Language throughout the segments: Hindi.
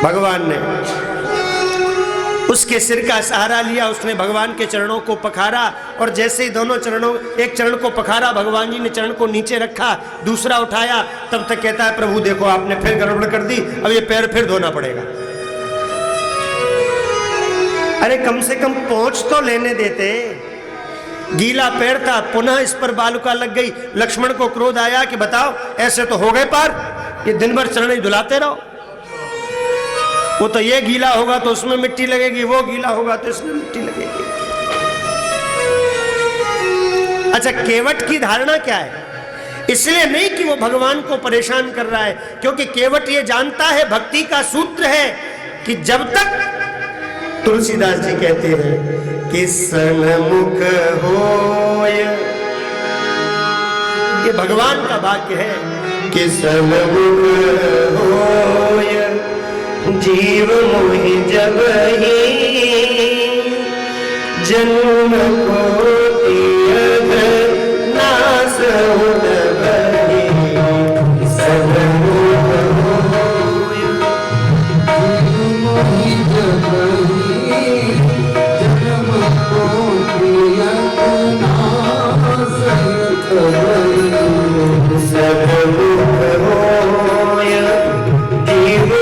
भगवान ने उसके सिर का सहारा लिया, उसने भगवान के चरणों को पखारा और जैसे ही दोनों चरणों, एक चरण को पखारा, भगवान जी ने चरण को नीचे रखा, दूसरा उठाया, तब तक कहता है प्रभु देखो आपने फिर गड़बड़ कर दी, अब ये पैर फिर धोना पड़ेगा। अरे कम से कम पहुंच तो लेने देते। गीला पैर था, पुनः इस पर बालुका लग गई। लक्ष्मण को क्रोध आया कि बताओ ऐसे तो हो गए पार, ये दिन भर चरण ही धुलाते रहो। वो तो ये गीला होगा तो उसमें मिट्टी लगेगी, वो गीला होगा तो इसमें मिट्टी लगेगी। अच्छा, केवट की धारणा क्या है? इसलिए नहीं कि वो भगवान को परेशान कर रहा है, क्योंकि केवट ये जानता है, भक्ति का सूत्र है कि जब तक, तुलसीदास जी कहते हैं कि सन्मुख होय, ये भगवान का वाक्य है कि सन्मुख होय जीव मोहि जब ही जन्म कोटि नाश उदबहि सन्मुख होय जीव मोहि जब ही जन्म कोटि नाश उदबहि सन्मुख होय जीव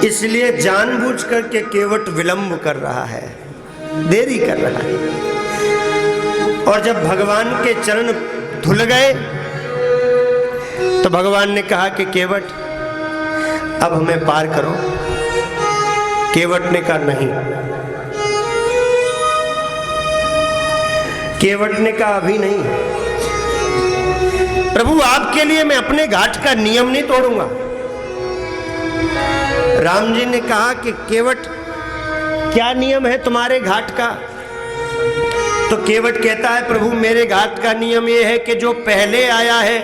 इसलिए जानबूझ करके केवट विलंब कर रहा है, देरी कर रहा है। और जब भगवान के चरण धुल गए तो भगवान ने कहा कि केवट अब हमें पार करो। केवट ने कहा नहीं। केवट ने कहा अभी नहीं प्रभु, आपके लिए मैं अपने घाट का नियम नहीं तोड़ूंगा। राम जी ने कहा कि केवट क्या नियम है तुम्हारे घाट का? तो केवट कहता है प्रभु मेरे घाट का नियम यह है कि जो पहले आया है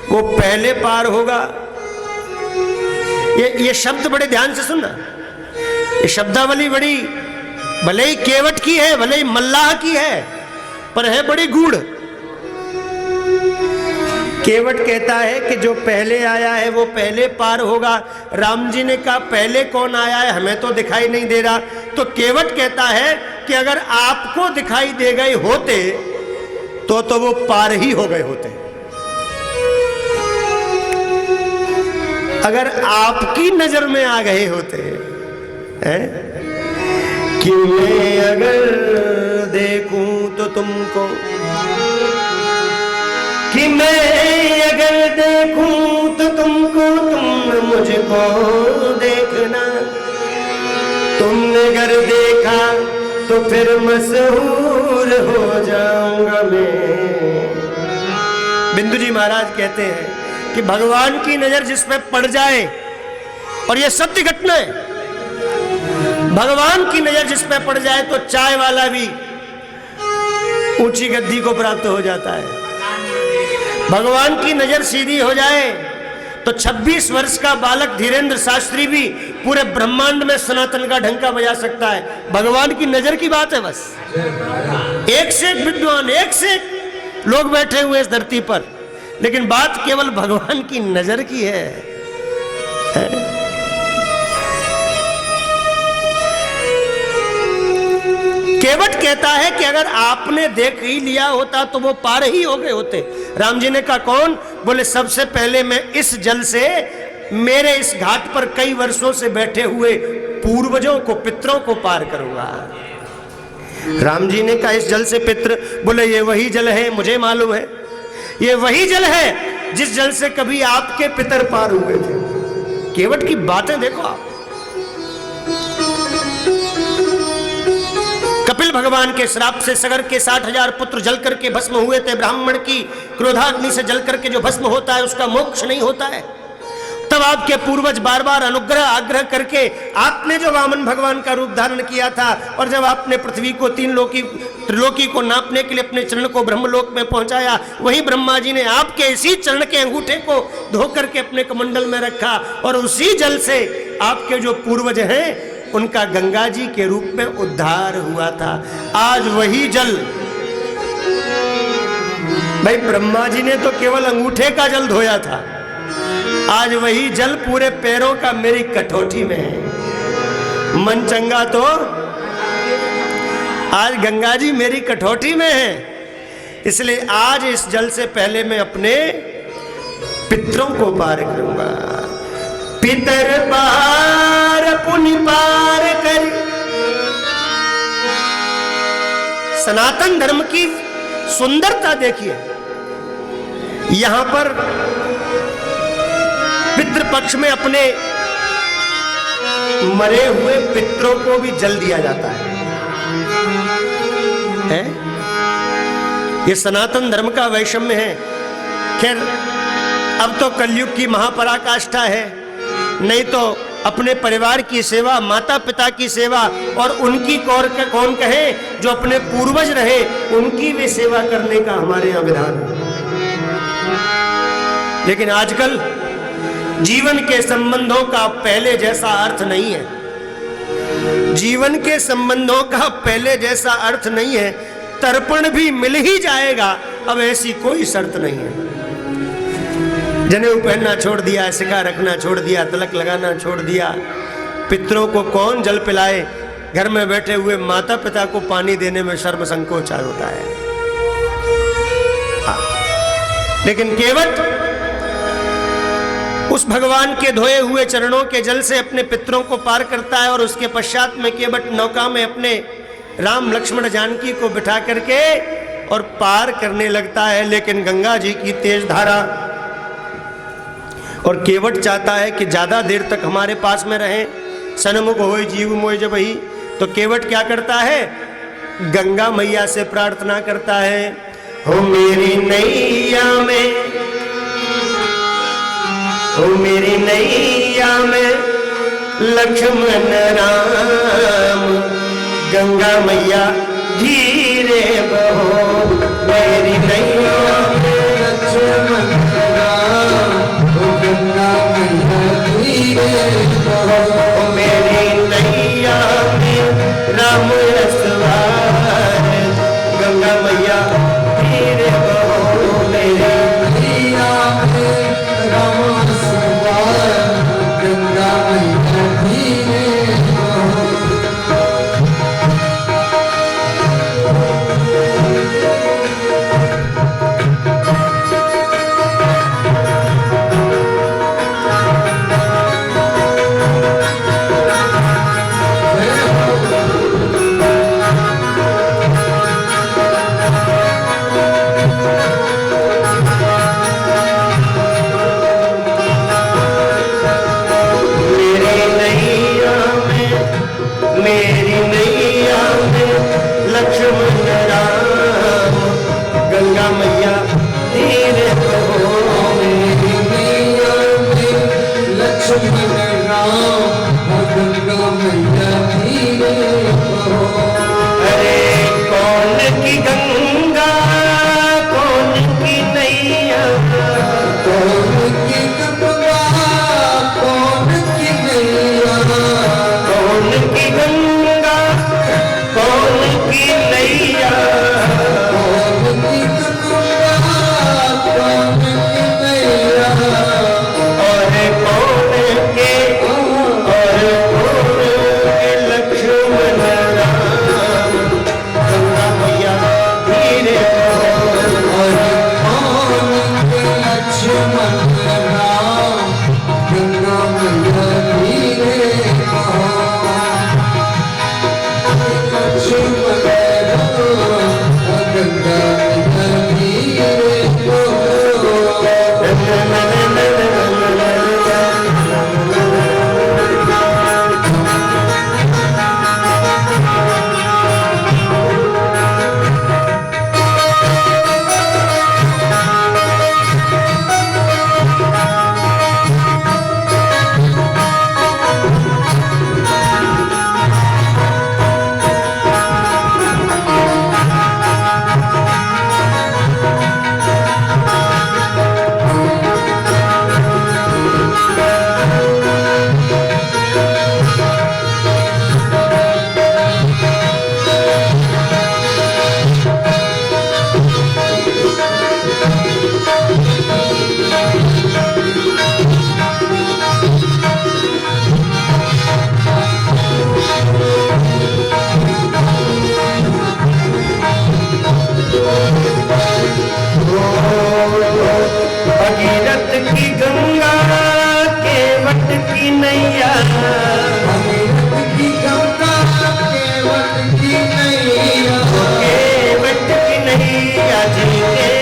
वो पहले पार होगा। ये शब्द बड़े ध्यान से सुनना, ये शब्दावली बड़ी, भले ही केवट की है, भले ही मल्लाह की है, पर है बड़ी गूढ़। केवट कहता है कि जो पहले आया है वो पहले पार होगा। राम जी ने कहा पहले कौन आया है, हमें तो दिखाई नहीं दे रहा। तो केवट कहता है कि अगर आपको दिखाई दे गए होते तो वो पार ही हो गए होते। अगर आपकी नजर में आ गए होते हैं कि मैं अगर देखूं तो तुमको, कि मैं अगर देखूं तो तुमको, तुम मुझको देखना। तुमने अगर देखा तो फिर मशहूर हो जाऊंगा मैं। बिंदु जी महाराज कहते हैं कि भगवान की नजर जिस पे पड़ जाए, और यह सत्य घटना है, भगवान की नजर जिस पे पड़ जाए तो चाय वाला भी ऊंची गद्दी को प्राप्त हो जाता है। भगवान की नजर सीधी हो जाए तो 26 वर्ष का बालक धीरेन्द्र शास्त्री भी पूरे ब्रह्मांड में सनातन का ढंका बजा सकता है। भगवान की नजर की बात है बस। एक से एक विद्वान, एक से एक लोग बैठे हुए इस धरती पर, लेकिन बात केवल भगवान की नजर की है। केवट कहता है कि अगर आपने देख ही लिया होता तो वो पार ही हो गए होते। राम जी ने कहा कौन? बोले सबसे पहले मैं इस जल से मेरे इस घाट पर कई वर्षों से बैठे हुए पूर्वजों को, पितरों को पार करूंगा। राम जी ने कहा इस जल से पितर? बोले ये वही जल है, मुझे मालूम है, ये वही जल है जिस जल से कभी आपके पितर पार हुए थे। केवट की बातें देखो आप। कपिल भगवान के श्राप से सगर के 60,000 पुत्र जल करके भस्म हुए थे। ब्राह्मण की क्रोधाग्नि से जल करके जो भस्म होता है उसका मोक्ष नहीं होता है। तब आपके पूर्वज बार बार अनुग्रह आग्रह करके आपने जो वामन भगवान का रूप धारण किया था, और जब आपने पृथ्वी को, तीन लोकी, त्रिलोकी को नापने के लिए अपने चरण को ब्रह्मलोक में पहुंचाया, वही ब्रह्मा जी ने आपके इसी चरण के अंगूठे को धो करके अपने कमंडल में रखा, और उसी जल से आपके जो पूर्वज हैं उनका गंगा जी के रूप में उद्धार हुआ था। आज वही जल, भाई ब्रह्मा जी ने तो केवल अंगूठे का जल धोया था, आज वही जल पूरे पैरों का मेरी कठौती में है। मन चंगा तो आज गंगा जी मेरी कठौती में है। इसलिए आज इस जल से पहले मैं अपने पितरों को पार करूंगा। पितर पार पुनि पार कर। सनातन धर्म की सुंदरता देखिए। यहां पर पितृपक्ष में अपने मरे हुए पितरों को भी जल दिया जाता है? ये सनातन धर्म का वैषम्य है। खैर अब तो कलयुग की महापराकाष्ठा है, नहीं तो अपने परिवार की सेवा, माता पिता की सेवा, और उनकी कौन कहे, जो अपने पूर्वज रहे उनकी भी सेवा करने का हमारे यहाँ विधान है। लेकिन आजकल जीवन के संबंधों का पहले जैसा अर्थ नहीं है। जीवन के संबंधों का पहले जैसा अर्थ नहीं है। तर्पण भी मिल ही जाएगा, अब ऐसी कोई शर्त नहीं है। जनेऊ पहनना छोड़ दिया, सिक्का रखना छोड़ दिया, तिलक लगाना छोड़ दिया। पितरों को कौन जल पिलाए? घर में बैठे हुए माता पिता को पानी देने में शर्म संकोच होता है। लेकिन केवट उस भगवान के धोए हुए चरणों के जल से अपने पितरों को पार करता है, और उसके पश्चात में केवट नौका में अपने राम लक्ष्मण जानकी को बिठा करके और पार करने लगता है। लेकिन गंगा जी की तेज धारा, और केवट चाहता है कि ज्यादा देर तक हमारे पास में रहे। सन्मुख होय जीव मोय जब ही। तो केवट क्या करता है? गंगा मैया से प्रार्थना करता है, हो मेरी नैया में, हो मेरी नैया में लक्ष्मण राम, गंगा मैया धीरे बहो। मेरी नैया में लक्ष्मण राम, गंगा मैया धीरे बहो। मेरी नैया में राम रसवार, गंगा मैया धीरे बहो। मेरी नैया में राम रसवार, गंगा मैया धीरे बहो। भगीरथ की गंगा केवट की नैया, भगीरथ की गंगा केवट की नैया, केवट की नैया जी के